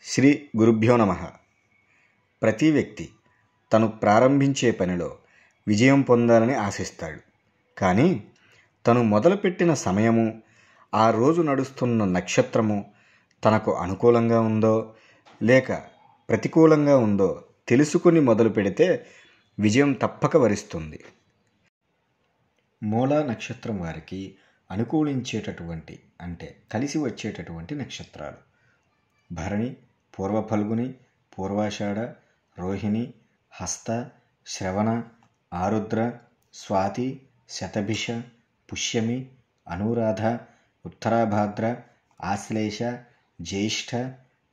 శ్రీ గురుభ్యో నమః. ప్రతి వ్యక్తి తను ప్రారంభించే పనిలో విజయం పొందాలని ఆశిస్తాడు. కానీ తను మొదలుపెట్టిన సమయము, ఆ రోజు నడుస్తున్న నక్షత్రము తనకు అనుకూలంగా ఉందో లేక ప్రతికూలంగా ఉందో తెలుసుకుని మొదలు పెడితే విజయం తప్పక వరిస్తుంది. మూలా నక్షత్రం వారికి అనుకూలించేటటువంటి అంటే కలిసి వచ్చేటటువంటి నక్షత్రాలు భరణి, పూర్వ ఫల్గుని, పూర్వాషాఢ, రోహిణి, హస్త, శ్రవణ, ఆరుద్ర, స్వాతి, శతభిష, పుష్యమి, అనురాధ, ఉత్తరాభాద్ర, ఆశ్లేష, జ్యేష్ఠ,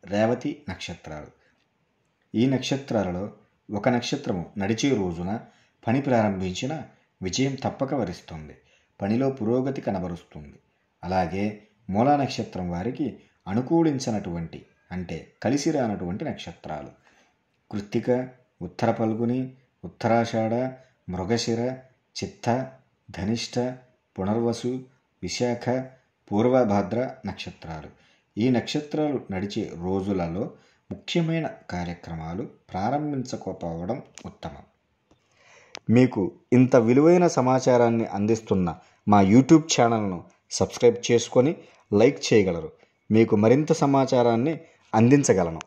రేవతి నక్షత్రాలు. ఈ నక్షత్రాలలో ఒక నక్షత్రము నడిచే రోజున పని ప్రారంభించిన విజయం తప్పక వరిస్తుంది, పనిలో పురోగతి కనబరుస్తుంది. అలాగే మూలా నక్షత్రం వారికి అనుకూలించినటువంటి అంటే కలిసి రానటువంటి నక్షత్రాలు కృత్తిక, ఉత్తర ఫల్గుని, ఉత్తరాషాఢ, మృగశిర, చిత్త, ధనిష్ట, పునర్వసు, విశాఖ, పూర్వభాద్ర నక్షత్రాలు. ఈ నక్షత్రాలు నడిచే రోజులలో ముఖ్యమైన కార్యక్రమాలు ప్రారంభించకపోవడం ఉత్తమం. మీకు ఇంత విలువైన సమాచారాన్ని అందిస్తున్న మా యూట్యూబ్ ఛానల్ను సబ్స్క్రైబ్ చేసుకొని లైక్ చేయగలరు. మీకు మరింత సమాచారాన్ని అందించగలను.